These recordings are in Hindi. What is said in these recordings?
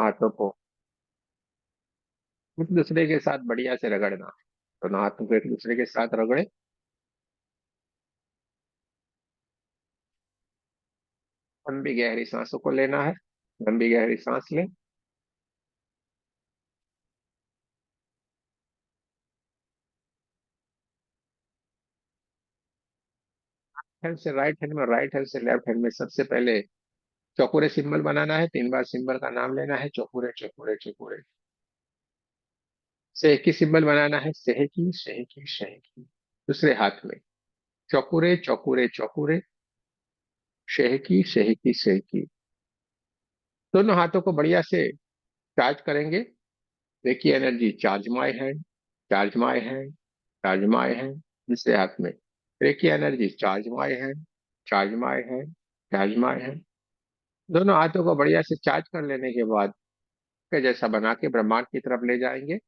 दोनों हाथों को एक दूसरे के साथ बढ़िया से रगड़ना। दोनों हाथों को एक दूसरे के साथ रगड़े। लंबी गहरी सांसों को लेना है। लंबी गहरी सांस लें। हैंड से राइट हैंड में, राइट हैंड से लेफ्ट हैंड में सबसे पहले चौकुरे सिंबल बनाना है। 3 बार सिंबल का नाम लेना है, चौकुरे चौकुरे चौकुरे। सेह की सिंबल बनाना है, सेह की सेह की सेह की। दूसरे हाथ में चौकुरे चौकुरे चौकुरे, शेह की शेह की शेह की। दोनों हाथों को बढ़िया से चार्ज करेंगे। देखिए energy, charge my hand, charge my hand, charge my hand. दूसरे हाथ में देखिए energy, charge my hand, charge my hand, charge my hand. दोनों हाथों को बढ़िया से चार्ज कर लेने के बाद के जैसा बना के ब्रह्मांड की तरफ ले जाएंगे।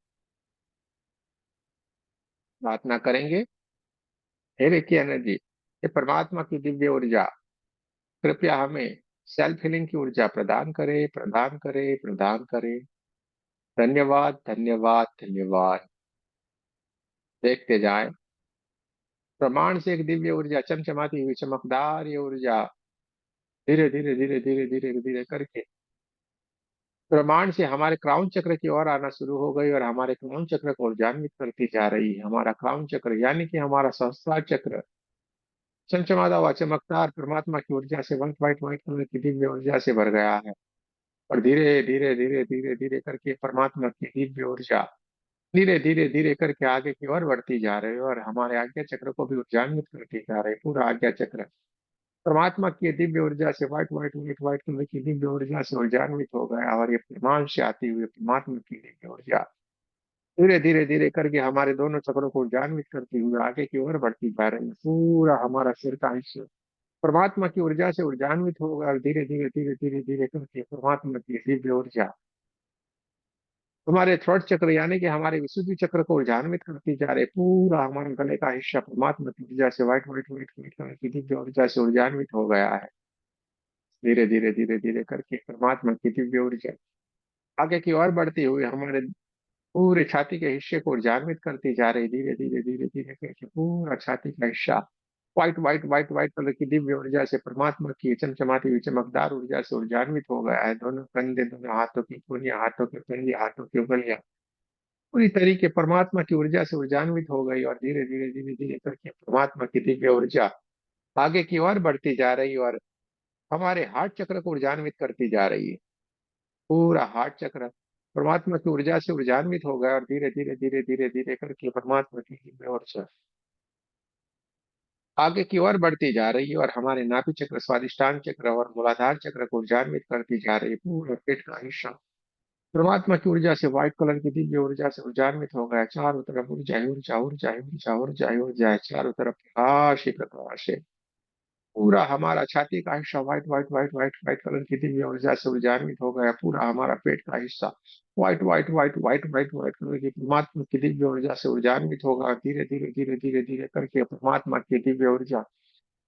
प्रार्थना करेंगे, हे रेकी एनर्जी, ये परमात्मा की दिव्य ऊर्जा कृपया हमें सेल्फ हीलिंग की ऊर्जा प्रदान करे, प्रदान करे, प्रदान करे। धन्यवाद धन्यवाद धन्यवाद। देखते जाएं, प्रमाण से एक दिव्य ऊर्जा, चमचमाती हुई चमकदार ये ऊर्जा धीरे धीरे धीरे धीरे धीरे धीरे करके प्रमाण से हमारे क्राउन चक्र की ओर आना शुरू हो गई और हमारे क्राउन चक्र को ऊर्जान्वित करती जा रही है। हमारा क्राउन चक्र यानी कि हमारा सहस्त्रार चक्र चमचमाता हुआ चमकदार परमात्मा की ऊर्जा से, व्हाइट व्हाइट व्हाइट कलर की दिव्य ऊर्जा से भर गया है। और धीरे धीरे धीरे धीरे धीरे करके परमात्मा की दिव्य ऊर्जा धीरे धीरे धीरे करके आगे की ओर बढ़ती जा रही है और हमारे आज्ञा चक्र को भी ऊर्जान्वित करती जा रही है। पूरा आज्ञा चक्र परमात्मा की दिव्य ऊर्जा से, white white white white colour की दिव्य ऊर्जा से ऊर्जान्वित हो गया। और ये प्रमाण से आती हुई परमात्मा की दिव्य ऊर्जा धीरे धीरे धीरे करके हमारे दोनों चक्रों को ऊर्जान्वित करती हुई आगे की ओर बढ़ती जा रही है। पूरा हमारा सिर का हिस्सा परमात्मा की ऊर्जा से ऊर्जान्वित होगा और धीरे धीरे धीरे धीरे धीरे करके परमात्मा की दिव्य ऊर्जा हमारे थ्रोट चक्र यानी कि हमारे विशुद्धि चक्र को ऊर्जान्वित करती जा रही है। पूरा हमारे गले का हिस्सा परमात्मा की ऊर्जा से, white white white white colour की दिव्य ऊर्जा से ऊर्जान्वित हो गया है। धीरे धीरे धीरे धीरे करके परमात्मा की दिव्य ऊर्जा आगे की ओर बढ़ती हुई हमारे पूरे छाती के हिस्से को ऊर्जान्वित करती जा रही। धीरे धीरे धीरे धीरे करके पूरा छाती का हिस्सा white white white white colour की दिव्य ऊर्जा से, परमात्मा की चमचमाती हुई चमकदार ऊर्जा से ऊर्जान्वित हो गया है। दोनों कंधे, दोनों हाथों की उंगलियां, हाथों के कंधे, हाथों की उंगलियां पूरी तरीके परमात्मा की ऊर्जा से ऊर्जान्वित हो गई और धीरे धीरे धीरे धीरे करके परमात्मा की दिव्य ऊर्जा आगे की ओर बढ़ती जा रही और हमारे हार्ट चक्र को ऊर्जान्वित करती जा रही है। पूरा हार्ट चक्र परमात्मा की ऊर्जा से ऊर्जान्वित हो गया और धीरे धीरे धीरे धीरे धीरे करके परमात्मा की दिव्य ऊर्जा आगे की ओर बढ़ती जा रही है और हमारे नाभि चक्र, स्वादिष्टान चक्र और मूलाधार चक्र को ऊर्जान्वित करती जा रही है। पूरा पेट का हिस्सा परमात्मा की ऊर्जा से, व्हाइट कलर की दिव्य ऊर्जा से ऊर्जान्वित हो गया। चारों तरफ ऊर्जा ही ऊर्जा, ऊर्जा ही ऊर्जा, ऊर्जा ही ऊर्जा है। चारों तरफ प्रकाश ही प्रकाश है। पूरा हमारा छाती का हिस्सा white white white white white colour की दिव्य ऊर्जा से ऊर्जान्वित हो गया। पूरा हमारा पेट का हिस्सा white white white white white white colour की परमात्मा की दिव्य ऊर्जा से ऊर्जान्वित होगा। धीरे धीरे धीरे धीरे धीरे करके परमात्मा की दिव्य ऊर्जा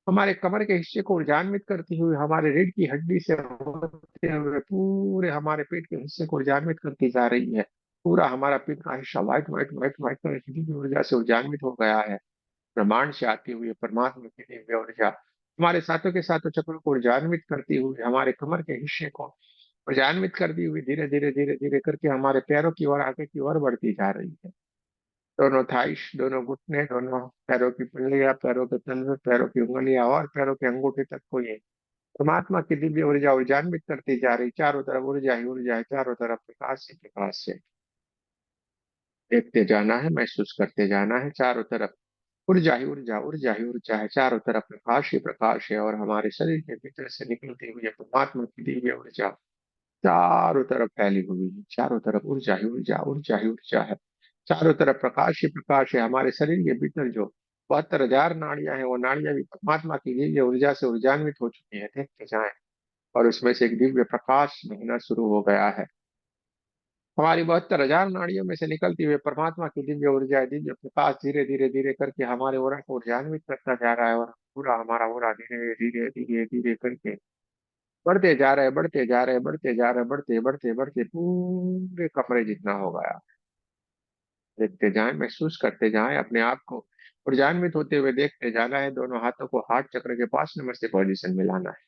हमारे कमर के हिस्से को ऊर्जान्वित करती हुई हमारे रीढ़ की हड्डी से होते हुए पूरे हमारे पेट के हिस्से को ऊर्जान्वित करती जा रही है। पूरा हमारा पेट का हिस्सा white white white white colour की दिव्य ऊर्जा से ऊर्जान्वित हो गया है। ब्रह्मांड से आती हुई परमात्मा की दिव्य ऊर्जा हमारे सातों के सातों चक्रों को ऊर्जान्वित करती हुई हमारे कमर के हिस्से को ऊर्जान्वित करती हुई धीरे धीरे धीरे धीरे करके हमारे पैरों की ओर, आगे की ओर बढ़ती जा रही है। दोनों थाइस, दोनों घुटने, दोनों पैरों की पंजलियां, पैरों के तलवे, पैरों की उंगलियां और पैरों के अंगूठे तक को ये परमात्मा की दिव्य ऊर्जा ऊर्जान्वित करती जा रही। चारों तरफ ऊर्जा ही ऊर्जा है, चारों तरफ प्रकाश ही प्रकाश से। देखते जाना है, महसूस करते जाना है। चारों तरफ ऊर्जा ही ऊर्जा, ऊर्जा ही ऊर्जा है। चारों तरफ प्रकाश ही प्रकाश है और हमारे शरीर के भीतर से निकलती हुई परमात्मा की दिव्य ऊर्जा चारों तरफ फैली हुई है। चारों तरफ ऊर्जा ही ऊर्जा, ऊर्जा ही ऊर्जा है। चारों तरफ प्रकाश ही प्रकाश है। हमारे शरीर के भीतर जो 72,000 नाड़ियां हैं, वो नाड़ियां भी परमात्मा की दिव्य ऊर्जा से ऊर्जान्वित हो चुकी है। देखते जाएं, और उसमें से एक दिव्य प्रकाश बहना शुरू हो गया है। हमारी 72,000 नाड़ियों में से निकलती हुई परमात्मा की दिव्य ऊर्जा, दिव्य प्रकाश धीरे धीरे धीरे करके हमारे ओरा को ऊर्जान्वित करता जा रहा है और पूरा हमारा ओरा धीरे धीरे धीरे धीरे करके बढ़ते जा रहे, बढ़ते जा रहे, बढ़ते जा रहे, बढ़ते बढ़ते बढ़ते पूरे कमरे जितना हो गया। देखते जाएं, महसूस करते जाएं अपने आप को, ऊर्जान्वित होते हुए देखते जाना है। दोनों हाथों को हार्ट चक्र के पास नमस्ते पोजीशन में लाना है।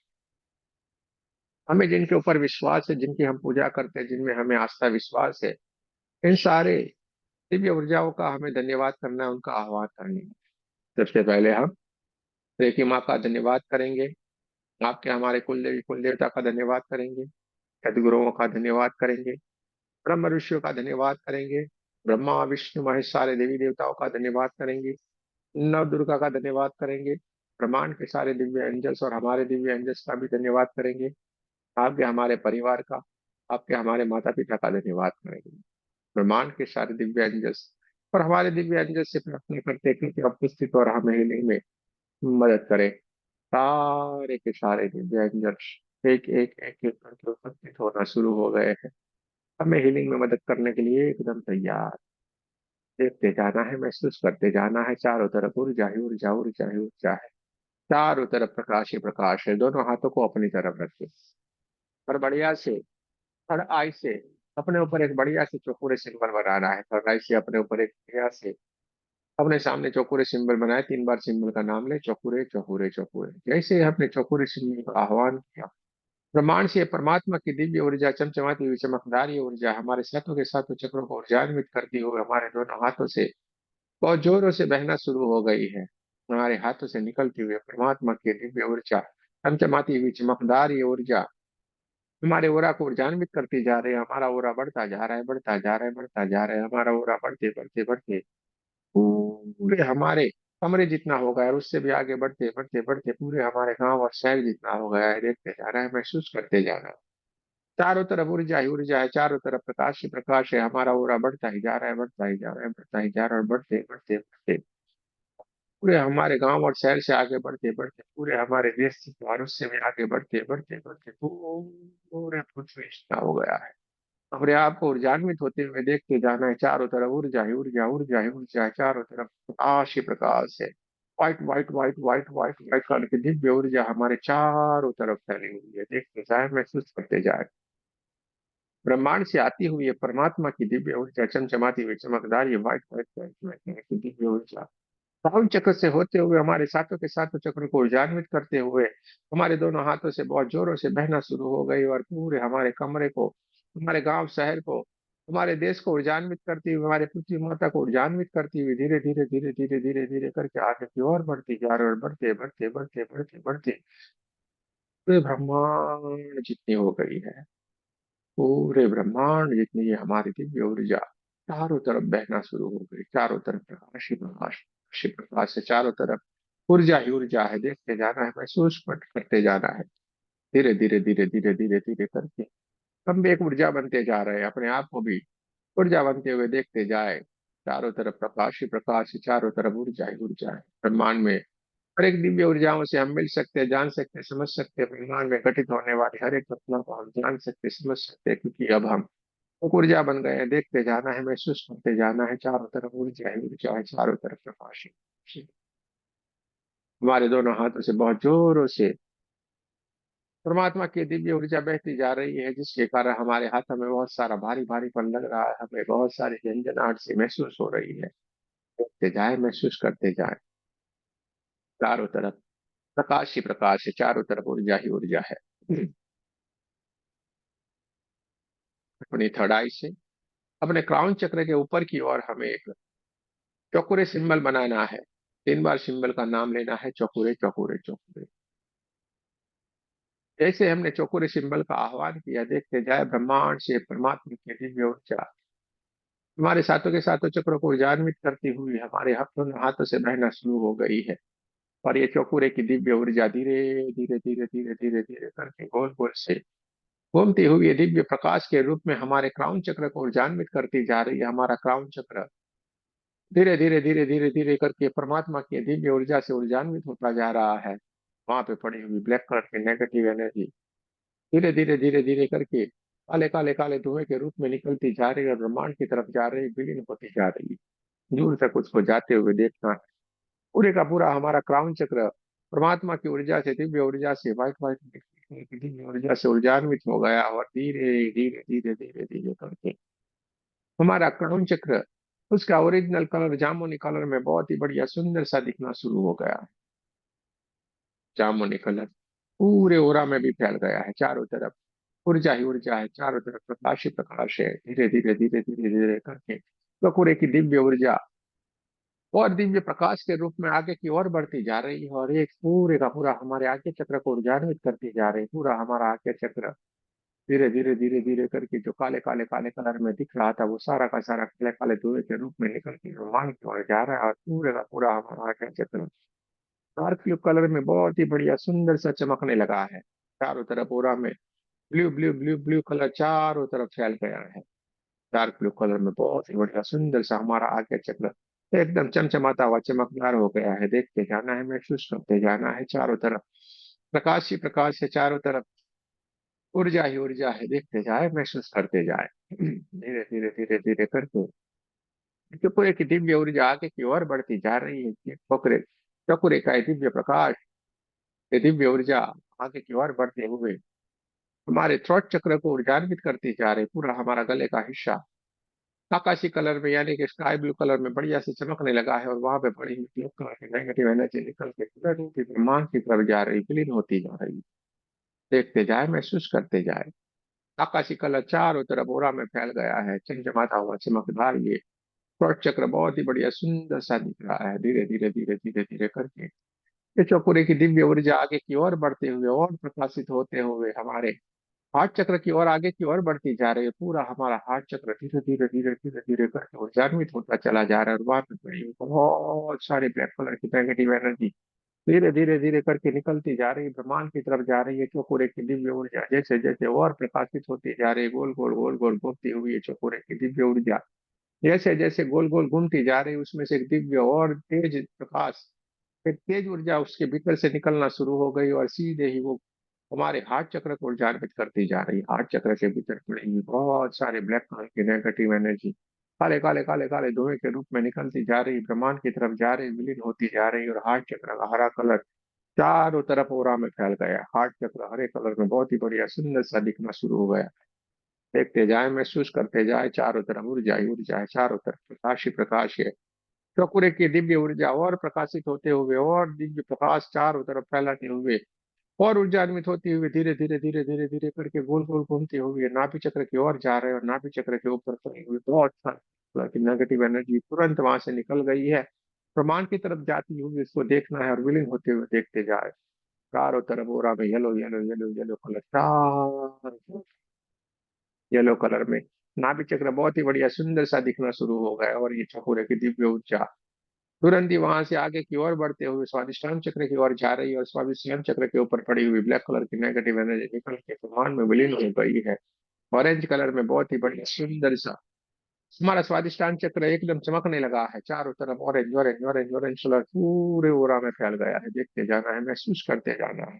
हमें जिनके ऊपर विश्वास है, जिनकी हम पूजा करते हैं, जिनमें हमें आस्था विश्वास है, इन सारे दिव्य ऊर्जाओं का हमें धन्यवाद करना है, उनका आह्वान करना है। सबसे पहले हम रेकी माँ का धन्यवाद करेंगे, आपके हमारे कुल देवी कुल देवता का धन्यवाद करेंगे, सदगुरुओं का धन्यवाद करेंगे, ब्रह्म ऋषियों का धन्यवाद करेंगे, ब्रह्मा विष्णु महेश सारे देवी देवताओं का धन्यवाद करेंगे, नव दुर्गा का धन्यवाद करेंगे, ब्रह्मांड के सारे दिव्य एंजल्स और हमारे दिव्य एंजल्स का भी धन्यवाद करेंगे, आपके हमारे परिवार का, आपके हमारे माता पिता का धन्यवाद करेंगे, ब्रह्मांड के सारे दिव्य एंजल्स और हमारे दिव्य एंजल्स से प्रार्थना करते हैं कि उपस्थित और हमें healing में मदद करें। सारे के सारे दिव्य एंजल्स एक एक एक एक करके उपस्थित होना शुरू हो गए हैं, हमें हीलिंग में मदद करने के लिए एकदम तैयार। देखते जाना है, महसूस करते जाना है, चारों तरफ ऊर्जा ही ऊर्जा, ऊर्जा ही ऊर्जा है, चारों तरफ प्रकाश ही प्रकाश है। दोनों हाथों को अपनी तरफ रखिए और बढ़िया से थर्ड आई से अपने ऊपर एक बढ़िया से चौकोरे सिंबल बनाना है। थर्ड आई से अपने ऊपर एक बढ़िया से अपने सामने चौकोरे सिंबल बनाए, 3 बार सिंबल का नाम ले, चौकोरे चौकोरे चौकोरे। जैसे हमने चौकोरे सिंबल का आह्वान किया, ब्रह्मांड से परमात्मा की दिव्य ऊर्जा, चमचमाती हुई चमकदार ये ऊर्जा हमारे सातों के सातों चक्रों को ऊर्जान्वित करती हुई हमारे दोनों हाथों से बहुत जोरों से बहना शुरू हो गई है। हमारे हाथों से निकलती हुई परमात्मा की दिव्य ऊर्जा, चमचमाती हुई चमकदार ये ऊर्जा हमारे ओरा को ऊर्जान्वित करती जा रही है। हमारा ओरा बढ़ता जा रहा है, बढ़ता जा रहा है, बढ़ता जा रहा है। हमारा ओरा बढ़ते बढ़ते बढ़ते पूरे हमारे कमरे जितना हो गया, और उससे भी आगे बढ़ते बढ़ते बढ़ते पूरे हमारे गांव और शहर जितना हो गया है। देखते जा रहा है, महसूस करते जा रहा है, चारों तरफ ऊर्जा ही ऊर्जा है, चारों तरफ प्रकाश ही प्रकाश है। हमारा ओरा बढ़ता ही जा रहा है, बढ़ता ही जा रहा है, बढ़ता ही जा रहा है, और बढ़ते बढ़ते बढ़ते पूरे हमारे गांव और शहर से आगे बढ़ते बढ़ते पूरे हमारे देश से भारत से भी आगे बढ़ते बढ़ते बढ़ते पूरे पृथ्वी इतना हो गया है। अपने आप को ऊर्जान्वित होते हुए देखते जाना है, चारों तरफ ऊर्जा ही ऊर्जा, ऊर्जा ही ऊर्जा है, चारों तरफ प्रकाश ही प्रकाश है। White white white white white white colour की दिव्य ऊर्जा हमारे चारों तरफ फैली हुई है। देखते जाए, महसूस करते जाए, ब्रह्मांड से आती हुई है परमात्मा की दिव्य ऊर्जा, चमचमाती हुई चमकदार ये व्हाइट व्हाइट व्हाइट व्हाइट की दिव्य ऊर्जा राहुल चक्र से होते हुए हमारे सातों के सातों चक्र को ऊर्जान्वित करते हुए हमारे दोनों हाथों से बहुत जोरों से बहना शुरू हो गई, और पूरे हमारे कमरे को, हमारे गांव शहर को, हमारे देश को ऊर्जान्वित करती हुई, हमारे पृथ्वी माता को ऊर्जान्वित करती हुई धीरे धीरे धीरे धीरे धीरे धीरे करके आगे की ओर बढ़ती जा रही है, और बढ़ते बढ़ते बढ़ते बढ़ते बढ़ते पूरे ब्रह्मांड जितनी हो गई है, पूरे ब्रह्मांड जितनी ये हमारी दिव्य ऊर्जा चारों तरफ बहना शुरू हो गई। चारों तरफ प्रकाश ही प्रकाश, प्रकाश ही प्रकाश है, चारों तरफ ऊर्जा ही ऊर्जा है। देखते जाना है, महसूस करते जाना है, धीरे धीरे धीरे धीरे धीरे धीरे करके हम भी एक ऊर्जा बनते जा रहे हैं। अपने आप को भी ऊर्जा बनते हुए देखते जाए, चारों तरफ प्रकाश ही प्रकाश है, चारों तरफ ऊर्जा ही ऊर्जा है। ब्रह्मांड में हर एक दिव्य ऊर्जाओं से हम मिल सकते हैं, जान सकते हैं, समझ सकते हैं। ब्रह्मांड में घटित होने वाली हर एक घटना को हम जान सकते, समझ सकते हैं, क्योंकि अब हम एक ऊर्जा बन गए हैं। देखते जाना है, महसूस करते जाना है, चारों तरफ ऊर्जा ही ऊर्जा है, चारों तरफ प्रकाश ही। हमारे दोनों हाथों से बहुत जोरों से परमात्मा की दिव्य ऊर्जा बहती जा रही है, जिसके कारण हमारे हाथों में बहुत सारा भारी भारीपन लग रहा है, हमें बहुत सारी झंझनाहट सी महसूस हो रही है। देखते जाए, महसूस करते जाए, चारों तरफ प्रकाश ही प्रकाश है, चारों तरफ ऊर्जा ही ऊर्जा है। अपनी थर्ड आई से अपने क्राउन चक्र के ऊपर की ओर हमें एक चौकुरे सिंबल बनाना है। 3 बार सिंबल का नाम लेना है, चौकुरे चौकुरे चौकुरे। जैसे हमने चौकुरे सिंबल का आह्वान किया, देखते जाए, ब्रह्मांड से परमात्मा की दिव्य ऊर्जा हमारे सातों के सातों चक्रों को ऊर्जान्वित करती हुई हमारे हाथों हाथों से बहना शुरू हो गई है। और ये चौकुरे की दिव्य ऊर्जा धीरे धीरे धीरे धीरे धीरे धीरे करके गोल गोल से घूमती हुई ये दिव्य प्रकाश के रूप में हमारे क्राउन चक्र को ऊर्जान्वित करती जा रही है। हमारा क्राउन चक्र धीरे धीरे धीरे धीरे धीरे करके परमात्मा की दिव्य ऊर्जा से ऊर्जान्वित होता जा रहा है। वहां पे पड़ी हुई ब्लैक कलर की नेगेटिव एनर्जी धीरे धीरे धीरे धीरे करके काले काले काले धुएं के रूप में निकलती जा रही है, और ब्रह्मांड की तरफ जा रही, विलीन होती जा रही है। दूर तक उसको जाते हुए देखना है। पूरे का पूरा हमारा क्राउन चक्र परमात्मा की ऊर्जा से, दिव्य ऊर्जा से व्हाइट व्हाइट की दिव्य ऊर्जा से ऊर्जान्वित हो गया और धीरे धीरे धीरे धीरे धीरे करके हमारा क्राउन चक्र उसका ओरिजिनल कलर जामुनी कलर में बहुत ही बढ़िया सुंदर सा दिखना शुरू हो गया। जामुनी कलर पूरे ओरा में भी फैल गया है, चारों तरफ ऊर्जा ही ऊर्जा है, चारों तरफ प्रकाश ही प्रकाश है। धीरे धीरे धीरे धीरे धीरे करके पूरे की दिव्य ऊर्जा और दिव्य प्रकाश के रूप में आगे की ओर बढ़ती जा रही है और एक पूरे का पूरा हमारे आज्ञा चक्र को ऊर्जान्वित करती जा रही है। पूरा हमारा आज्ञा चक्र धीरे धीरे धीरे धीरे करके जो काले काले काले कलर में दिख रहा था वो सारा का सारा काले काले धुएं के रूप में निकल के ब्रह्मांड की ओर जा रहा है और पूरे का पूरा हमारा आज्ञा चक्र डार्क ब्लू कलर में बहुत ही बढ़िया सुंदर सा चमकने लगा है। चारों तरफ पूरा में blue blue blue blue colour चारों तरफ फैल गया है। डार्क ब्लू कलर में बहुत ही बढ़िया सुंदर सा हमारा आज्ञा चक्र एकदम चमचमाता हुआ चमकदार हो गया है। देखते जाना है, महसूस करते जाना है, चारों तरफ प्रकाश ही प्रकाश है, चारों तरफ ऊर्जा ही ऊर्जा है। देखते जाए, महसूस करते जाए, धीरे धीरे धीरे धीरे करके चकुरे की दिव्य ऊर्जा आगे की ओर बढ़ती जा रही है। चकुरे चकुरे का ये दिव्य प्रकाश, ये दिव्य ऊर्जा आगे की ओर बढ़ते हुए हमारे थ्रोट चक्र को ऊर्जान्वित करती जा रही। पूरा हमारा गले का हिस्सा आकाशी कलर में यानी कि स्काई ब्लू कलर में बढ़िया से चमकने लगा है और वहां पे बड़ी हुई ब्लू कलर की नेगेटिव एनर्जी निकल के तुरंत ही ब्रह्मांड की तरफ जा रही, विलीन होती जा रही। देखते जाए, महसूस करते जाए, आकाशी कलर चारों तरफ ओरा में फैल गया है, चमचमाता हुआ चमकदार ये थ्रोट चक्र बहुत ही बढ़िया सुंदर सा दिख रहा है। धीरे धीरे धीरे धीरे धीरे करके ये चौपुरे की दिव्य ऊर्जा आगे की ओर बढ़ते हुए और प्रकाशित होते हुए हमारे हार्ट चक्र की ओर आगे की ओर बढ़ती जा रही है। पूरा हमारा हार्ट चक्र धीरे धीरे धीरे धीरे धीरे करके ऊर्जान्वित होता चला जा रहा है और वहां पे पड़ी हुई बहुत सारी ब्लैक कलर की नेगेटिव एनर्जी धीरे धीरे धीरे करके निकलती जा रही है, ब्रह्मांड की तरफ जा रही है। चौपुरे की दिव्य ऊर्जा जैसे जैसे और प्रकाशित होती जा रही है, गोल गोल घूमती हुई है चौपुरे की दिव्य ऊर्जा जैसे जैसे गोल गोल घूमती जा रही है, उसमें से एक दिव्य और तेज प्रकाश, एक तेज ऊर्जा उसके भीतर से निकलना शुरू हो गई और सीधे ही वो हमारे हार्ट चक्र को ऊर्जान्वित करती जा रही है। हार्ट चक्र के भीतर पड़ी हुई बहुत सारे ब्लैक कलर की नेगेटिव एनर्जी काले काले काले काले धुएं के रूप में निकलती जा रही, ब्रह्मांड की तरफ जा रही, विलीन होती जा रही और हार्ट चक्र का हरा कलर चारों तरफ ओरा में फैल गया। हार्ट चक्र हरे कलर में बहुत ही बढ़िया सुंदर सा दिखना शुरू हो गया। देखते जाए, महसूस करते जाए, चारों तरफ ऊर्जा ही ऊर्जा है, चारों तरफ प्रकाश ही प्रकाश है। चौकुरे की दिव्य ऊर्जा और प्रकाशित होते हुए और दिव्य प्रकाश चारों तरफ फैलाते हुए और ऊर्जान्वित होती हुई धीरे धीरे धीरे धीरे धीरे करके गोल गोल घूमते हुए नाभि चक्र की ओर जा रहे हैं और नाभि चक्र के ऊपर पड़ी हुई बहुत सारी नेगेटिव एनर्जी तुरंत वहां से निकल गई है। ब्रह्मांड की तरफ जाती हुई इसको देखना है और विलीन होते हुए देखते जाए। चारों तरफ हो रहा है yellow yellow yellow yellow colour, चार येलो कलर में नाभि चक्र बहुत ही बढ़िया सुंदर सा दिखना शुरू हो गया और ये चकोरे की दिव्य ऊर्जा तुरंत ही वहां से आगे की ओर बढ़ते हुए स्वादिष्टान चक्र की ओर जा रही है और स्वादिष्टान चक्र के ऊपर पड़ी हुई ब्लैक कलर की नेगेटिव एनर्जी निकल के ब्रह्मांड में विलीन हो गई है। ऑरेंज कलर में बहुत ही बढ़िया सुंदर सा हमारा स्वादिष्टान चक्र एकदम चमकने लगा है। चारों तरफ orange orange orange orange colour पूरे ओरा में फैल गया है। देखते जाना है, महसूस करते जाना है।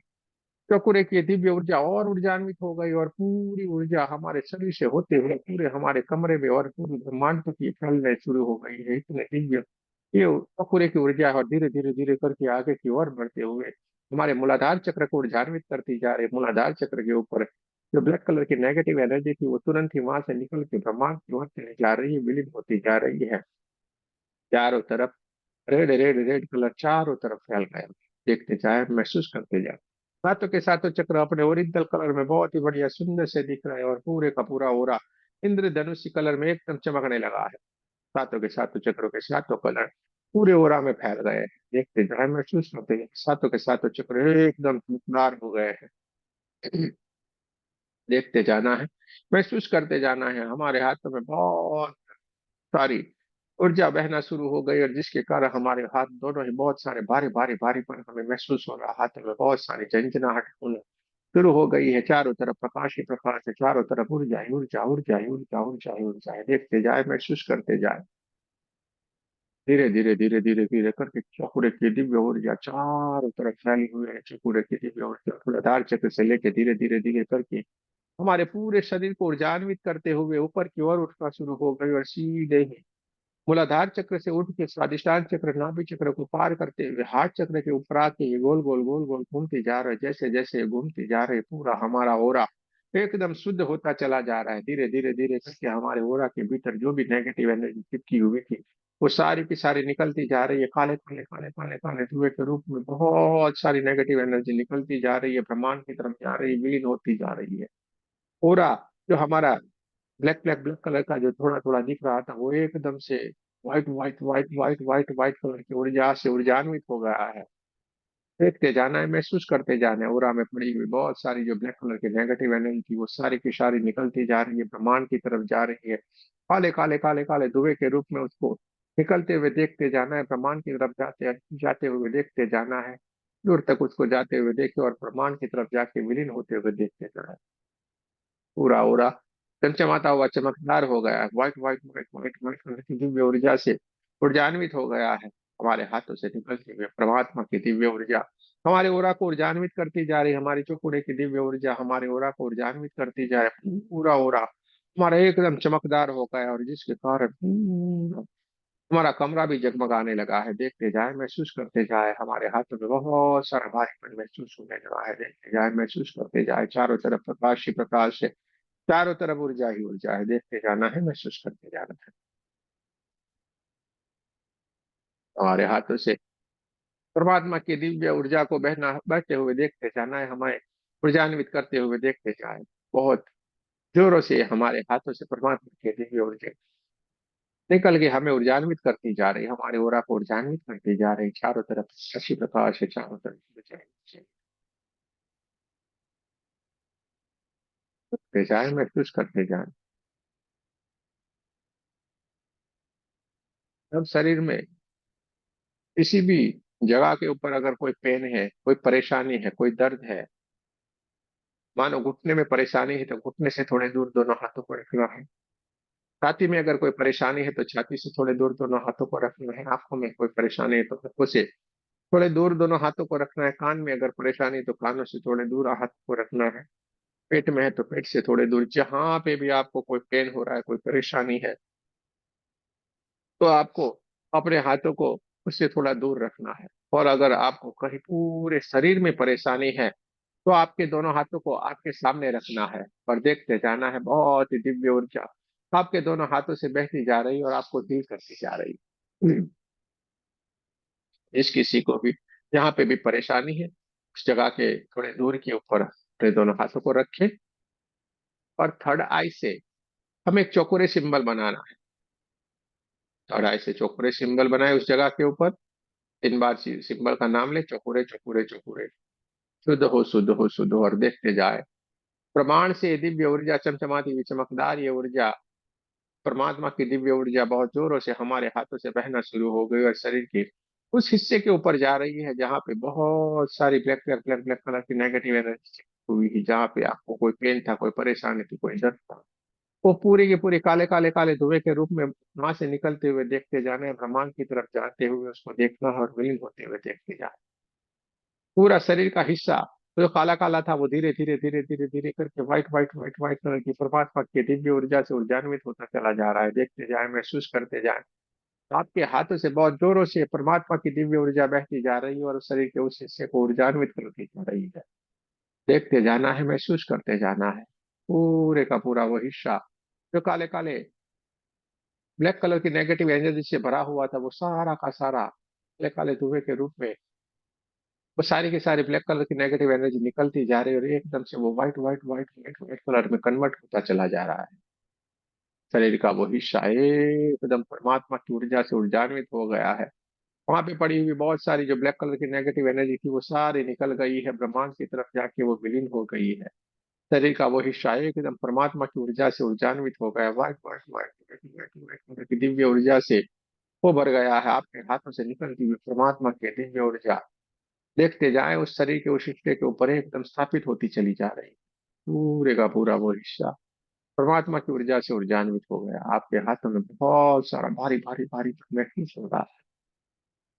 चकोरे की दिव्य ऊर्जा और ऊर्जान्वित हो गई और पूरी ऊर्जा हमारे शरीर से होते हुए पूरे हमारे कमरे में और पूरे ब्रह्मांड तक ये फैलने शुरू हो गई है। इतने दिव्य ये चकोरे की ऊर्जा है और धीरे धीरे धीरे करके आगे की ओर बढ़ते हुए हमारे मूलाधार चक्र को ऊर्जान्वित करती जा रही है। मूलाधार चक्र के ऊपर जो ब्लैक कलर की नेगेटिव एनर्जी थी वो तुरंत ही वहां से निकल के ब्रह्मांड की ओर चली जा रही है, विलीन होती जा रही है। चारों तरफ रेड रेड रेड कलर चारों तरफ फैल गया। देखते जाए, महसूस करते जाए, सातों के सातों चक्र अपने ओरिजिनल कलर में बहुत ही बढ़िया सुंदर से दिख रहा है और पूरे का पूरा ओरा इंद्रधनुषी कलर में एकदम चमकने लगा है। सातों के सातों चक्रों के सातों कलर पूरे ओरा में फैल गए हैं। देखते जाए, महसूस करते हैं, सातों के सातों चक्र एकदम चमकदार हो गए हैं। देखते जाना है, महसूस करते जाना है, हमारे हाथों में बहुत सारी ऊर्जा बहना शुरू हो गई और जिसके कारण हमारे हाथ दोनों ही बहुत सारे भारी भारी भारीपन हमें महसूस हो रहा। हाथों में बहुत सारी झंझनाहट होना शुरू हो गई है। चारों तरफ प्रकाश ही प्रकाश है, चारों तरफ ऊर्जा ही ऊर्जा ऊर्जा ही ऊर्जा ऊर्जा ही ऊर्जा है। देखते जाए, महसूस करते जाए, धीरे धीरे धीरे धीरे धीरे करके चौकुरे की दिव्य ऊर्जा चारों तरफ फैली हुई है। चौकुरे की दिव्य ऊर्जा मूलाधार चक्र से लेके धीरे धीरे धीरे करके हमारे पूरे शरीर को ऊर्जान्वित करते हुए ऊपर की ओर उठना शुरू हो गई और सीधे ही मूलाधार चक्र से उठ के स्वादिष्टान चक्र, नाभि चक्र को पार करते हुए हार्ट चक्र के ऊपर आके ये गोल गोल घूमते जा रहे हैं। जैसे जैसे घूमते जा रहे हैं, पूरा हमारा ओरा एकदम शुद्ध होता चला जा रहा है। धीरे धीरे धीरे करके हमारे ओरा के भीतर जो भी नेगेटिव एनर्जी चिपकी हुई थी, वो सारी की सारी निकलती जा रही है। काले काले काले काले काले धुएं के रूप में बहुत सारी नेगेटिव एनर्जी निकलती जा रही है, ब्रह्मांड की तरफ जा रही है, विलीन होती जा रही है। ओरा जो हमारा ब्लैक ब्लैक ब्लैक कलर का जो थोड़ा थोड़ा दिख रहा था, वो एकदम से व्हाइट कलर की ऊर्जा से ऊर्जान्वित हो गया है। देखते जाना है, महसूस करते जाना है। ओरा में पड़ी हुई बहुत सारी जो ब्लैक कलर की नेगेटिव एनर्जी थी, वो सारी की सारी निकलती जा रही है, ब्रह्मांड की तरफ जा रही है। काले काले काले काले धुएं के रूप में उसको निकलते हुए देखते जाना है, ब्रह्मांड की तरफ जाते जाते हुए देखते जाना है। दूर तक उसको जाते हुए देखे और ब्रह्मांड की तरफ जाके विलीन होते हुए देखते जाना है। पूरा ओरा चमचमाता हुआ चमकदार हो गया है, व्हाइट कलर की दिव्य ऊर्जा से ऊर्जान्वित हो गया है। हमारे हाथों से निकलती हुई परमात्मा की दिव्य ऊर्जा हमारे ओरा को ऊर्जान्वित करती जा रही है। हमारी चौकुड़े की दिव्य ऊर्जा हमारे ओरा को ऊर्जान्वित करती जा रही है। पूरा ओरा हमारा एकदम चमकदार हो गया है, और जिसके कारण हमारा कमरा भी जगमगाने लगा है। देखते जाए, महसूस करते जाए, हमारे हाथों में बहुत सारा भारीपन महसूस होने लगा है। देखते जाए, महसूस करते जाए, चारों तरफ प्रकाश ही प्रकाश है, चारों तरफ ऊर्जा ही ऊर्जा है। देखते जाना है, महसूस करते जाना है। हमारे हाथों से परमात्मा की दिव्य ऊर्जा को बहना बहते हुए देखते जाना है, हमें ऊर्जान्वित करते हुए देखते जाए। बहुत जोरों से हमारे हाथों से परमात्मा की दिव्य ऊर्जा निकल के हमें ऊर्जान्वित करती जा रही है, हमारे ओरा को ऊर्जान्वित करती जा रही। चारों तरफ शशि प्रकाश है, चारों तरफ ऊर्जा है। देखते जाए, महसूस करते जाए। अब शरीर में किसी भी जगह के ऊपर अगर कोई पेन है, कोई परेशानी है, कोई दर्द है, मानो घुटने में परेशानी है तो घुटने से थोड़े दूर दोनों हाथों को रखना है। छाती में अगर कोई परेशानी है तो छाती से थोड़े दूर दोनों हाथों को रखना है। आंखों में कोई परेशानी है तो आंखों से थोड़े दूर दोनों हाथों को रखना है। कान में अगर परेशानी है तो कानों से थोड़े दूर हाथ को रखना है। पेट में है तो पेट से थोड़े दूर। जहां पे भी आपको कोई पेन हो रहा है, कोई परेशानी है, तो आपको अपने हाथों को उससे थोड़ा दूर रखना है। और अगर आपको कहीं पूरे शरीर में परेशानी है, तो आपके दोनों हाथों को आपके सामने रखना है और देखते जाना है। बहुत ही दिव्य ऊर्जा आपके दोनों हाथों से बहती जा रही है और आपको हील करती जा रही है। इस किसी को भी जहाँ पे भी परेशानी है, उस जगह के थोड़े दूर के ऊपर अपने दोनों हाथों को रखें, और थर्ड आई से हमें एक चौकोरे सिंबल बनाना है। थर्ड आई से चौकोरे सिंबल बनाए उस जगह के ऊपर। 3 बार सिंबल का नाम ले, चौकोरे चौकोरे चौकोरे। शुद्ध हो शुद्ध हो शुद्ध हो, और देखते जाए प्रमाण से दिव्य ऊर्जा चमचमाती हुई चमकदार ये ऊर्जा, परमात्मा की दिव्य ऊर्जा बहुत जोरों से हमारे हाथों से बहना शुरू हो गई और शरीर के उस हिस्से के ऊपर जा रही है जहाँ पे बहुत सारी black black black black colour की नेगेटिव एनर्जी हुई थी। जहाँ पे आपको कोई पेन था, कोई परेशानी थी, कोई दर्द था, वो पूरे के पूरे काले काले काले धुएं के रूप में वहां से निकलते हुए देखते जाना है। ब्रह्मांड की तरफ जाते हुए उसको देखना है और विलीन होते हुए देखते जाना। पूरा शरीर का हिस्सा तो जो काला काला था, वो धीरे धीरे धीरे धीरे धीरे करके व्हाइट कलर की परमात्मा की दिव्य ऊर्जा से ऊर्जान्वित होता चला जा रहा है। देखते जाए, महसूस करते जाए। आपके हाथों से बहुत जोरों से परमात्मा की दिव्य ऊर्जा बहती जा रही है और उस शरीर के उस हिस्से को ऊर्जान्वित करती जा रही है। देखते जाना है, महसूस करते जाना है। पूरे का पूरा वो हिस्सा जो काले काले ब्लैक कलर की नेगेटिव एनर्जी से भरा हुआ था, वो सारा का सारा काले काले धुएं के रूप में वो सारी की सारी ब्लैक कलर की नेगेटिव एनर्जी निकलती जा रही है, और एकदम से वो व्हाइट कलर में कन्वर्ट होता चला जा रहा है। शरीर का वो हिस्सा एकदम परमात्मा की ऊर्जा से ऊर्जान्वित हो गया है। वहां पे पड़ी हुई बहुत सारी जो ब्लैक कलर की नेगेटिव एनर्जी थी, वो सारी निकल गई है, ब्रह्मांड की तरफ जाके वो विलीन हो गई है। शरीर का वो हिस्सा एकदम परमात्मा की ऊर्जा से ऊर्जान्वित हो गया, व्हाइट कलर की दिव्य ऊर्जा से वो भर गया है। आपके हाथों से निकलती हुई परमात्मा की दिव्य ऊर्जा देखते जाए उस शरीर के उस हिस्से के ऊपर एकदम स्थापित होती चली जा रही है। पूरे का पूरा वो हिस्सा परमात्मा की ऊर्जा से ऊर्जान्वित हो गया। आपके हाथों में बहुत सारा भारी भारी भारी महसूस हो रहा है।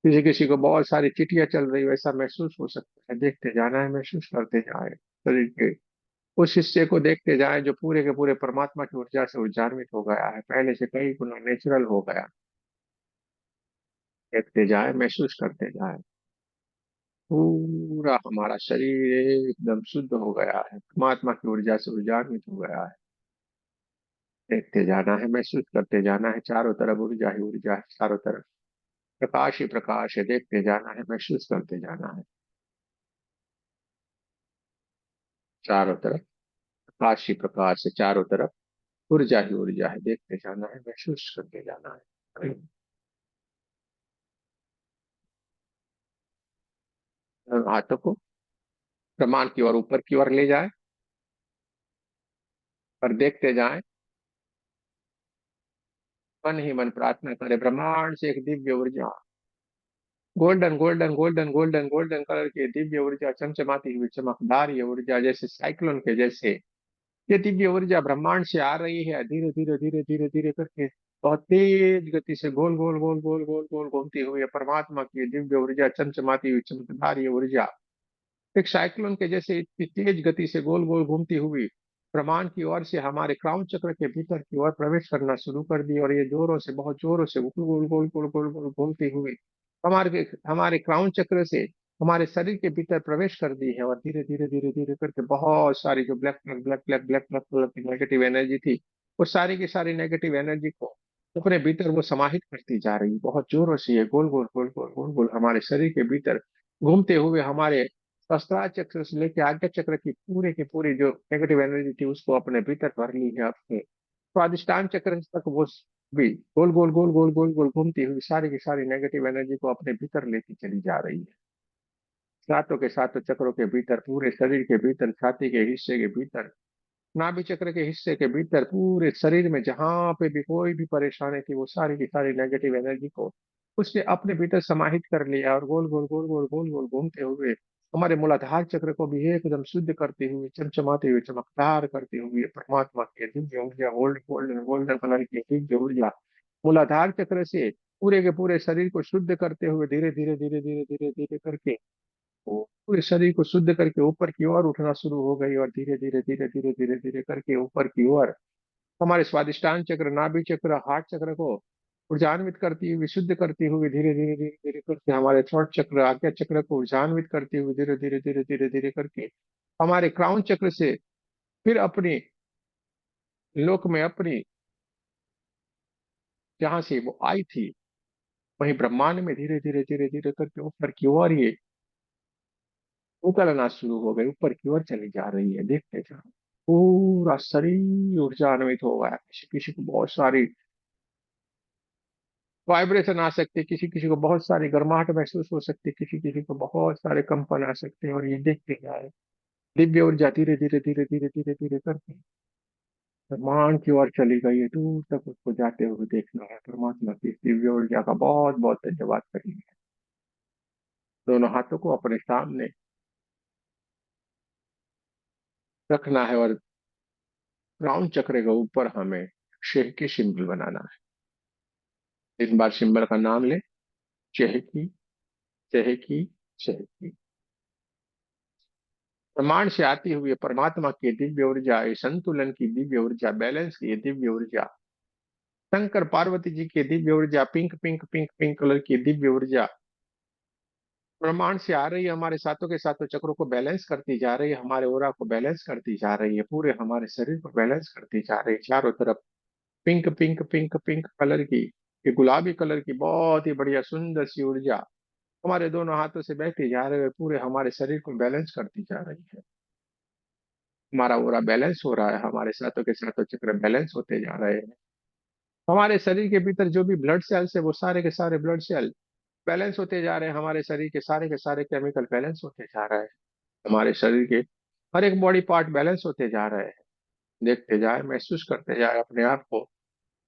किसी किसी को बहुत सारी चिटियां चल रही, वैसा महसूस हो सकता है। देखते जाना है, महसूस करते जाए। शरीर के उस हिस्से को देखते जाए जो पूरे के पूरे परमात्मा की ऊर्जा से ऊर्जान्वित हो गया है, पहले से कई गुना नेचुरल हो गया। देखते जाए, महसूस करते जाए, पूरा हमारा शरीर एकदम शुद्ध हो गया है, परमात्मा की ऊर्जा से ऊर्जान्वित हो गया है। देखते जाना है, महसूस करते जाना है, चारों तरफ ऊर्जा ही ऊर्जा है, चारों तरफ प्रकाश ही प्रकाश है। देखते जाना है, महसूस करते जाना है, चारों तरफ प्रकाश ही प्रकाश है, चारों तरफ ऊर्जा ही ऊर्जा है। देखते जाना है, महसूस करते जाना है। हाथों को प्रमाण की ओर, ऊपर की ओर ले जाए और देखते जाएं। मन ही मन प्रार्थना करें, ब्रह्मांड से एक दिव्य ऊर्जा, golden golden golden golden golden colour की दिव्य ऊर्जा, चमचमाती हुई चमकदार ये ऊर्जा, जैसे साइक्लोन के जैसे ये दिव्य ऊर्जा ब्रह्मांड से आ रही है, धीरे धीरे धीरे धीरे धीरे करके बहुत तेज गति से गोल गोल गोल गोल गोल गोल घूमती हुई है। परमात्मा की ये दिव्य ऊर्जा, चमचमाती हुई चमकदार ये ऊर्जा एक साइक्लोन के जैसे इतनी तेज गति से गोल गोल घूमती हुई ब्रह्मांड की ओर से हमारे क्राउन चक्र के भीतर की ओर प्रवेश करना शुरू कर दी, और ये जोरों से, बहुत जोरों से गोल गोल गोल गोल गोल गोल घूमती हुई हमारे क्राउन चक्र से हमारे शरीर के भीतर प्रवेश कर दी है। और धीरे धीरे धीरे धीरे करके बहुत सारी जो ब्लैक ब्लैक कलर की नेगेटिव एनर्जी थी, वो सारी की सारी नेगेटिव एनर्जी को अपने भीतर वो समाहित करती जा रही है। बहुत जोरों से ये गोल गोल गोल गोल गोल गोल हमारे शरीर के भीतर घूमते हुए हमारे सहस्त्रार चक्र से लेके आज्ञा चक्र की पूरी जो नेगेटिव एनर्जी थी उसको अपने भीतर भर ली है। अपने स्वादिष्टान चक्र तक वो भी गोल गोल गोल गोल गोल गोल घूमती हुई सारी की सारी नेगेटिव एनर्जी को अपने भीतर लेती चली जा रही है। सातों के सातों चक्रों के भीतर, पूरे शरीर के भीतर, छाती के हिस्से के भीतर, नाभि चक्र के हिस्से के भीतर, पूरे शरीर में जहां पे भी कोई भी परेशानी थी, वो सारी की सारी नेगेटिव एनर्जी को उसने अपने भीतर समाहित कर लिया, और गोल गोल गोल गोल गोल गोल घूमते हुए हमारे मूलाधार चक्र को भी एकदम शुद्ध करते हुए, चमचमाते हुए, चमकदार करते हुए परमात्मा की दिव्य ऊर्जा, गोल्ड गोल्डन गोल्डन कलर की दिव्य ऊर्जा मूलाधार चक्र से पूरे के पूरे शरीर को शुद्ध करते हुए धीरे धीरे धीरे धीरे धीरे धीरे करके वो पूरे शरीर को शुद्ध करके ऊपर की ओर उठना शुरू हो गई, और धीरे धीरे धीरे धीरे धीरे धीरे करके ऊपर की ओर हमारे स्वादिष्टान चक्र, नाभि चक्र, हार्ट चक्र को ऊर्जान्वित करती हुई, शुद्ध करती हुई, धीरे धीरे धीरे धीरे करके हमारे थ्रोट चक्र, आज्ञा चक्र को ऊर्जान्वित करती हुई, धीरे धीरे धीरे धीरे धीरे करके हमारे क्राउन चक्र से फिर अपनी लोक में, अपनी जहां से वो आई थी वही ब्रह्मांड में धीरे धीरे धीरे धीरे करके ऊपर की ओर ये उकलना शुरू हो गई, ऊपर की ओर चली जा रही है। देखते जाओ, पूरा शरीर ऊर्जान्वित हो गया। किसी किसी को बहुत सारी वाइब्रेशन आ सकती है, किसी किसी को बहुत सारी गर्माहट महसूस हो सकती है, किसी किसी को बहुत सारे कंपन आ सकते हैं। और ये देखते जाए, दिव्य ऊर्जा धीरे धीरे धीरे धीरे धीरे धीरे करके ब्रह्मांड की ओर चली गई है, दूर तक उसको जाते हुए देखना है। परमात्मा की इस दिव्य ऊर्जा का बहुत बहुत धन्यवाद करेंगे। दोनों हाथों को अपने सामने रखना है, और क्राउन चक्र के ऊपर हमें शेह की सिंबल बनाना है। 3 बार सिंबल का नाम ले, चहकी चहकी चहकी। ब्रह्मांड से आती हुई परमात्मा की दिव्य ऊर्जा, ये संतुलन की दिव्य ऊर्जा, बैलेंस की ये दिव्य ऊर्जा, शंकर पार्वती जी की दिव्य ऊर्जा, pink pink pink pink colour की दिव्य ऊर्जा ब्रह्मांड से आ रही है, हमारे सातों के सातों चक्रों को बैलेंस करती जा रही है, हमारे ओरा को बैलेंस करती जा रही है, पूरे हमारे शरीर को बैलेंस करती जा रही है। चारों तरफ pink pink pink pink colour की, ये गुलाबी कलर की बहुत ही बढ़िया सुंदर सी ऊर्जा हमारे दोनों हाथों से बहती जा रही है, पूरे हमारे शरीर को बैलेंस करती जा रही है। हमारा ओरा बैलेंस हो रहा है, हमारे सातों के सातों चक्र बैलेंस होते जा रहे हैं। हमारे शरीर के भीतर जो भी ब्लड सेल्स है, वो सारे के सारे ब्लड सेल बैलेंस होते जा रहे हैं, हमारे शरीर के सारे केमिकल बैलेंस होते जा रहे हैं, हमारे शरीर के हर एक बॉडी पार्ट बैलेंस होते जा रहे हैं। देखते जाए, महसूस करते जाए, अपने आप को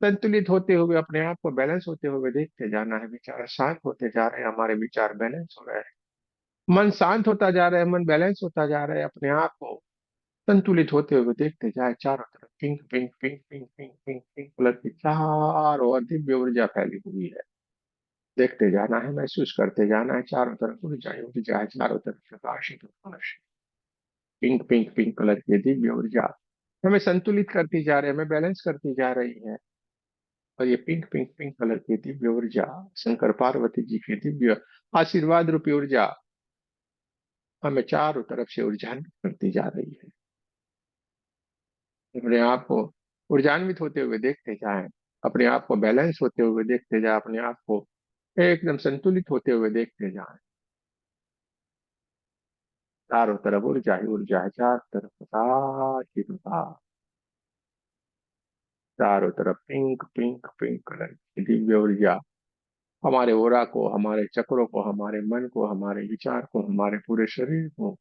संतुलित होते हुए, अपने आप को बैलेंस होते हुए देखते जाना है। विचार शांत होते जा रहे हैं, हमारे विचार बैलेंस हो रहे हैं, मन शांत होता जा रहा है, मन बैलेंस होता जा रहा है। अपने आप को संतुलित होते हुए देखते जाए, चारों तरफ pink pink pink pink pink pink pink colour की चारों ओर दिव्य ऊर्जा फैली हुई है। देखते जाना है, महसूस करते जाना है, चारों तरफ ऊर्जा ही ऊर्जा है, चारों तरफ प्रकाश ही प्रकाश। पिंक पिंक पिंक कलर की दिव्य ऊर्जा हमें संतुलित करती जा रही है, हमें बैलेंस करती जा रही है। और ये पिंक पिंक पिंक कलर की दिव्य ऊर्जा शंकर पार्वती जी की दिव्य आशीर्वाद रूपी ऊर्जा हमें चारों तरफ से ऊर्जान्वित करती जा रही है। अपने आप को ऊर्जान्वित होते हुए देखते जाएं, अपने आप को बैलेंस होते हुए देखते जाएं, अपने आप को एकदम संतुलित होते हुए देखते जाएं। चारों तरफ ऊर्जा ही ऊर्जा है, चारों तरफ प्रकाश ही प्रकाश, चारों तरफ पिंक पिंक पिंक कलर की दिव्य ऊर्जा हमारे ओरा को, हमारे चक्रों को, हमारे मन को, हमारे विचार को, हमारे पूरे शरीर को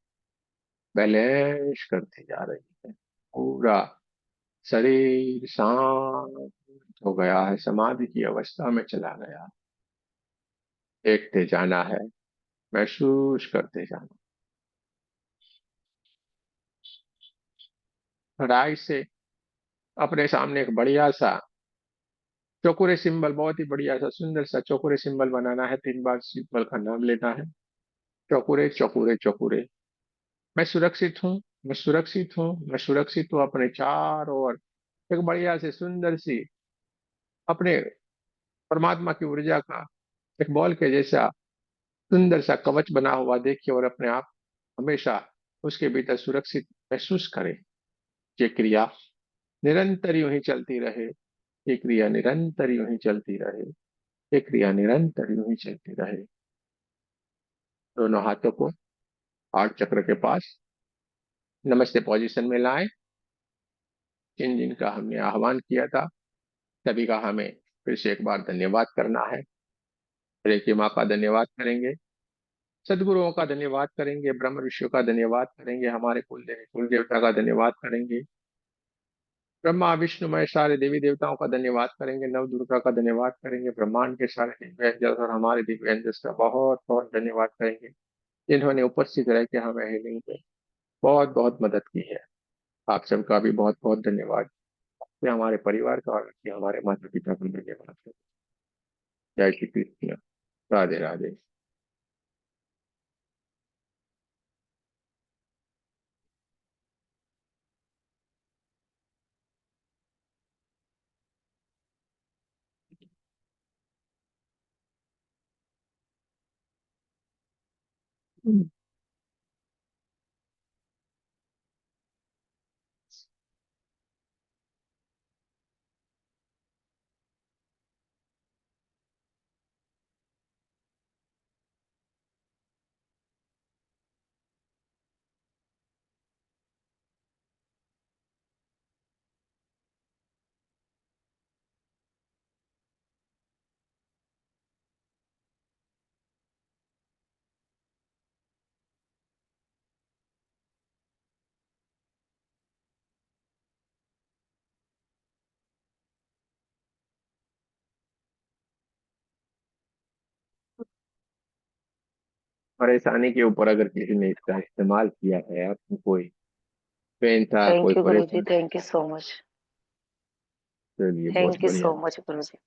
बैलेंस करती जा रही है। पूरा शरीर शांत हो गया है, समाधि की अवस्था में चला गया। देखते जाना है, महसूस करते जाना। राइट से अपने सामने एक बढ़िया सा चौकोरे सिंबल, बहुत ही बढ़िया सा सुंदर सा चौकोरे सिंबल बनाना है। 3 बार सिंबल का नाम लेना है, चौकोरे चौकोरे चौकोरे। मैं सुरक्षित हूँ, मैं सुरक्षित हूँ, मैं सुरक्षित हूँ। अपने चारों ओर एक बढ़िया से सुंदर सी अपने परमात्मा की ऊर्जा का एक बॉल के जैसा सुंदर सा कवच बना हुआ देखिए, और अपने आप हमेशा उसके भीतर सुरक्षित महसूस करें। ये क्रिया निरंतर यूं ही चलती रहे, ये क्रिया निरंतर यूं ही चलती रहे, ये क्रिया निरंतर यूं ही चलती रहे। दोनों हाथों को हार्ट चक्र के पास नमस्ते पोजीशन में लाएं। जिन जिन का हमने आह्वान किया था सभी का हमें फिर से एक बार धन्यवाद करना है। रेकी माँ का धन्यवाद करेंगे, सदगुरुओं का धन्यवाद करेंगे, ब्रह्म ऋषियों का धन्यवाद करेंगे, हमारे कुल देवता का धन्यवाद करेंगे, ब्रह्मा विष्णु महेश सारे देवी देवताओं का धन्यवाद करेंगे, नव दुर्गा का धन्यवाद करेंगे, ब्रह्मांड के सारे दिव्य एंजल्स और हमारे दिव्य एंजल्स का बहुत बहुत धन्यवाद करेंगे, जिन्होंने उपस्थित रह के हमें हीलिंग में बहुत बहुत मदद की है। आप सबका भी बहुत बहुत धन्यवाद। मैं हमारे परिवार का और हमारे माता पिता को धन्यवाद करता हूं। जय श्री कृष्ण, राधे राधे। परेशानी के ऊपर अगर किसी ने इसका इस्तेमाल किया है, आपको कोई पेन था, कोई थैंक यू गुरु जी, परेशानी, थैंक यू सो मच, चलिए बहुत थैंक यू बढ़िया सो मच गुरु जी।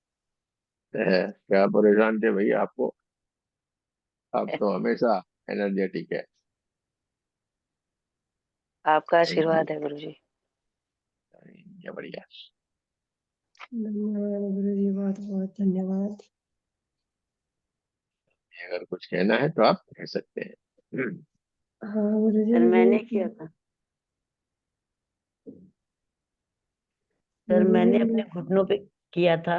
है। क्या परेशान थे भैया आपको? आप तो हमेशा एनर्जेटिक है। आपका चलिए, आशीर्वाद है गुरु जी। क्या बढ़िया। धन्यवाद गुरु जी, बहुत बहुत धन्यवाद। अगर कुछ कहना है तो आप कह सकते हैं। हाँ गुरु जी, सर मुझे मैंने किया था, सर गुरु जी मैंने मुझे अपने घुटनों पे किया था।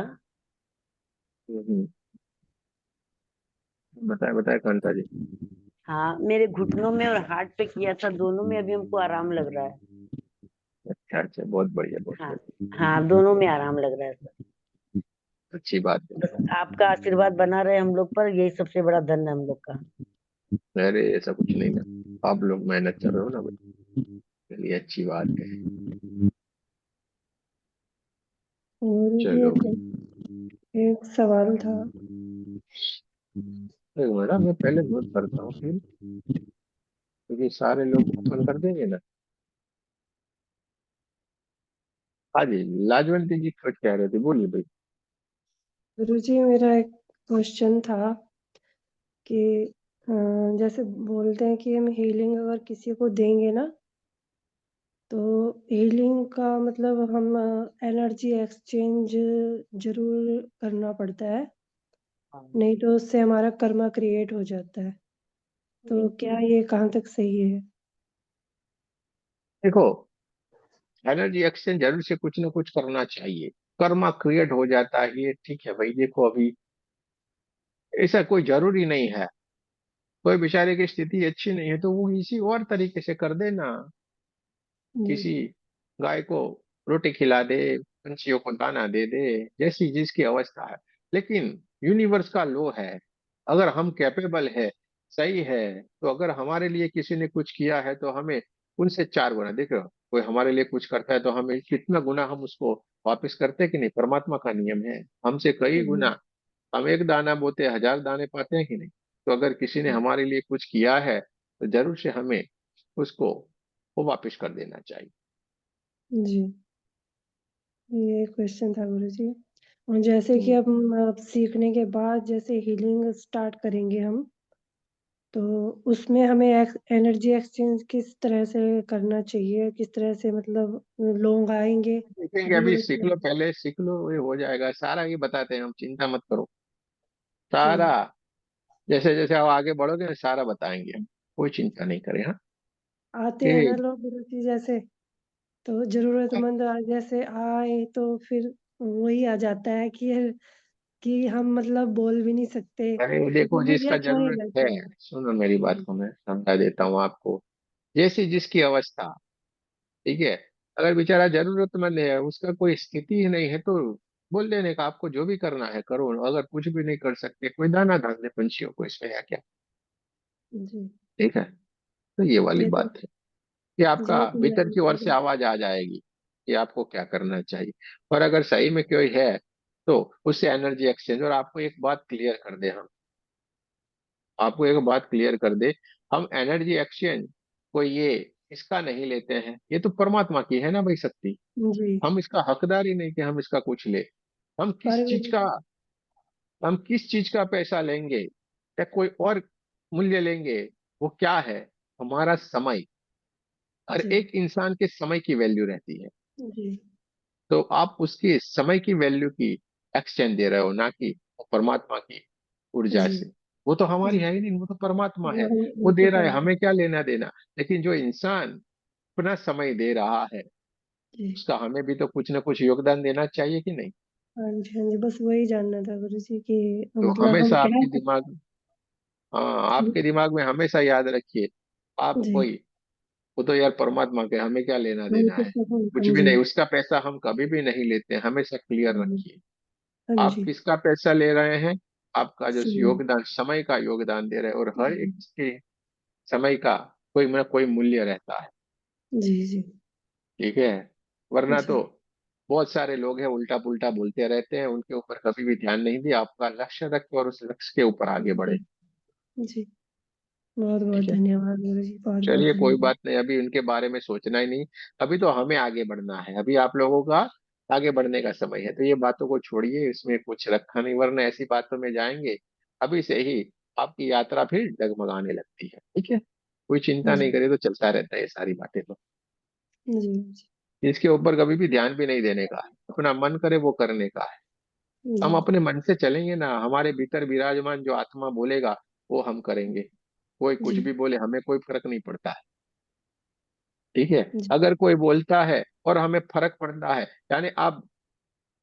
हम्म, बताए बताए कांता जी। हाँ, मेरे घुटनों में और हार्ट पे किया था, दोनों में अभी हमको आराम लग रहा है। अच्छा अच्छा, बहुत बढ़िया बहुत हाँ, बढ़िया। हाँ दोनों में आराम लग रहा है सर। अच्छी बात है। बस आपका आशीर्वाद बना रहे हम लोग पर, यही सबसे बड़ा धन है हम लोग का। अरे ऐसा कुछ नहीं ना, आप लोग मेहनत कर रहे हो ना भाई, चलिए अच्छी बात है। गुरु जी चलो, एक सवाल था। एक मिनट, मैं पहले नोट करता हूँ फिर, क्योंकि सारे लोग ओपन कर देंगे ना। हाँ जी, लाजवंती जी कुछ कह रहे थे, बोलिए भाई। गुरु जी मेरा एक क्वेश्चन था कि जैसे बोलते हैं कि हम हीलिंग अगर किसी को देंगे ना तो हीलिंग का मतलब हम एनर्जी एक्सचेंज ज़रूर करना पड़ता है, नहीं तो उससे हमारा कर्मा क्रिएट हो जाता है। तो क्या ये कहाँ तक सही है? देखो, एनर्जी एक्सचेंज जरूर से कुछ ना कुछ करना चाहिए। कर्मा क्रिएट हो जाता है, ये ठीक है भाई। देखो अभी ऐसा कोई जरूरी नहीं है। कोई बेचारे की स्थिति अच्छी नहीं है तो वो इसी और तरीके से कर देना। जी, किसी गाय को रोटी खिला दे, पंछियों को दाना दे दे, जैसी जिसकी अवस्था है। लेकिन यूनिवर्स का लॉ है, अगर हम कैपेबल है, सही है, तो अगर हमारे लिए किसी ने कुछ किया है तो हमें उनसे 4 गुना। देखो, कोई हमारे लिए कुछ करता है तो हमें कितना गुना हम उसको वापस करते हैं कि नहीं? परमात्मा का नियम है, हमसे कई जी, गुना। हम एक दाना बोते 1000 दाने पाते हैं कि नहीं? तो अगर किसी ने हमारे लिए कुछ किया है तो जरूर से हमें उसको वो वापस कर देना चाहिए। जी। ये क्वेश्चन था गुरुजी। और जैसे कि हम्म। हम अब सीखने के बाद जैसे हीलिंग स्टार्ट करेंगे हम, तो उसमें हमें एनर्जी एक्सचेंज किस तरह से करना चाहिए? किस तरह से मतलब लोग आएँगे, सीखेंगे, अभी अभी वो सीख लो, पहले सीख लो, ये हो जाएगा सारा। ये बताते हैं हम, चिंता मत करो। जी, सारा जैसे जैसे आप आगे बढ़ोगे सारा बताएंगे हम। कोई चिंता नहीं करें। हाँ, आते हैं ना ये लोग गुरुजी जैसे, तो ज़रूरतमंद जैसे आए तो फिर वही आ जाता है कि हम मतलब बोल भी नहीं सकते, अरे तो देखो, मुझे जिसका अच्छा नहीं जरूरत है, लगता। सुनो मेरी बात जी, को मैं समझा देता हूँ आपको। जैसी जिसकी अवस्था, ठीक है। अगर बेचारा जरूरतमंद है, उसका कोई स्थिति ही नहीं है, तो बोल देने का, आपको जो भी करना है करो। अगर कुछ भी नहीं कर सकते, कोई दाना डाल दे पंछियों को, इसमें है क्या? जी, ठीक है। तो ये वाली ये तो बात है कि आपका ये तो मैं भीतर भी की ओर से करूँ। आवाज आ जाएगी कि आपको क्या करना चाहिए। और अगर सही में कोई है तो उससे एनर्जी एक्सचेंज। और आपको एक बात क्लियर कर दे हम, आपको एक बात क्लियर कर दे, हम एनर्जी एक्सचेंज कोई ये इसका नहीं लेते हैं, ये तो परमात्मा की है ना भाई शक्ति। जी, हम इसका हकदार ही नहीं कि हम इसका कुछ ले। हम पर किस चीज का, हम किस चीज का पैसा लेंगे या कोई और मूल्य लेंगे, वो क्या है? हमारा समय। हर जी, एक इंसान के समय की वैल्यू रहती है। जी, तो आप उसकी समय की वैल्यू की एक्सचेंज दे रहे हो, ना कि परमात्मा की ऊर्जा जी, से। वो तो हमारी जी, है ही नहीं, वो तो परमात्मा है। वही वो उनके दे रहा है, पास हमें क्या लेना देना। लेकिन जो इंसान अपना समय दे रहा है, जी, उसका हमें भी तो कुछ ना कुछ योगदान देना चाहिए कि नहीं? हाँ जी, बस वही जानना था गुरुजी कि तो मतलब हम हमेशा कह आपके सकते दिमाग, हाँ, आपके दिमाग में हमेशा याद रखिए, आप जी, कोई, वो तो यार परमात्मा के, हमें क्या लेना वही देना तो है? सब कुछ हाँ भी जी, नहीं। उसका पैसा हम कभी भी नहीं लेते, हमेशा क्लियर हाँ रखिए। हाँ आप जी, किसका पैसा ले रहे हैं? आपका जो समय योगदान, समय का योगदान दे रहे हैं। और हर जी, एक के समय का कोई ना कोई मूल्य रहता है। जी, जी, ठीक है। वरना तो जी, बहुत सारे लोग हैं उल्टा पुल्टा बोलते रहते हैं, उनके ऊपर कभी भी ध्यान नहीं दिया। आपका लक्ष्य रखें और उस लक्ष्य के ऊपर आगे बढ़े। जी, जी, बहुत-बहुत ठीक है। धन्यवाद गुरुजी, बहुत-बहुत चलिए, कोई धन्यवाद। बात नहीं, अभी उनके बारे में सोचना ही नहीं। अभी तो हमें आगे बढ़ना है, अभी आप लोगों का आगे बढ़ने का समय है। तो ये बातों को छोड़िए, इसमें कुछ रखा नहीं, वरना ऐसी बातों में जाएंगे अभी से ही आपकी यात्रा फिर डगमगाने लगती है। ठीक है। कोई चिंता नहीं जी, करे, तो चलता रहता है ये सारी बातें तो। जी, जी, इसके ऊपर कभी भी ध्यान भी नहीं देने का है, अपना मन करे वो करने का है। हम जी, अपने मन से चलेंगे ना, हमारे भीतर विराजमान जो आत्मा बोलेगा वो हम करेंगे। कोई कुछ जी, भी बोले, हमें कोई फर्क नहीं पड़ता है। ठीक है। जी, अगर कोई बोलता है और हमें फर्क पड़ता है, यानी आप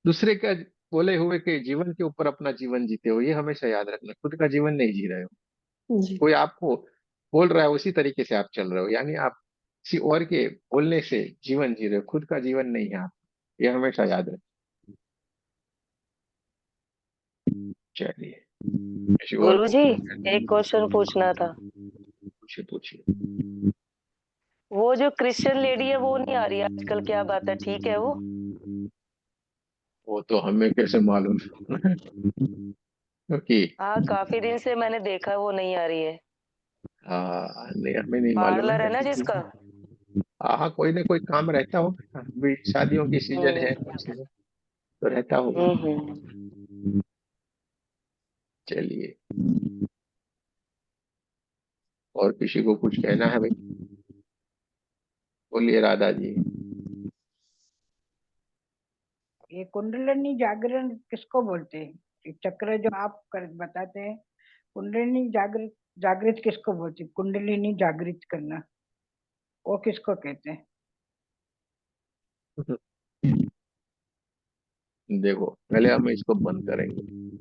दूसरे के बोले हुए के जीवन के ऊपर अपना जीवन जीते हो, ये हमेशा याद रखना। खुद का जीवन नहीं जी रहे हो। जी, कोई आपको बोल रहा है, उसी तरीके से आप चल रहे हो, यानी आप किसी और के बोलने से जीवन जी रहे हो, खुद का जीवन नहीं है आप। ये हमेशा याद रखें। चलिए, किसी और को गुरुजी, पूछना है? एक क्वेश्चन पूछना था। पूछिए पूछिए। वो जो क्रिश्चियन लेडी है वो नहीं आ रही आजकल, क्या बात है, ठीक है वो? वो तो हमें कैसे मालूम? क्योंकि हाँ, काफी दिन से मैंने देखा वो नहीं आ रही है। हाँ, नहीं, हमें नहीं मालूम पार्लर है है ना क्योंकि जिसका? हाँ हाँ, कोई ना कोई काम रहता होगा, अभी शादियों की सीजन है, हम्म, कुछ है, तो रहता होगा। हम्म। चलिए, और किसी को कुछ कहना है भाई? बोलिए राधा जी। ये कुंडलिनी जागरण किसको बोलते हैं? ये चक्र जो आप बताते हैं, कुंडलिनी जागृत जागृत किसको बोलते हैं? कुंडलिनी जागृत करना वो किसको कहते हैं? देखो, पहले हम इसको बंद करेंगे।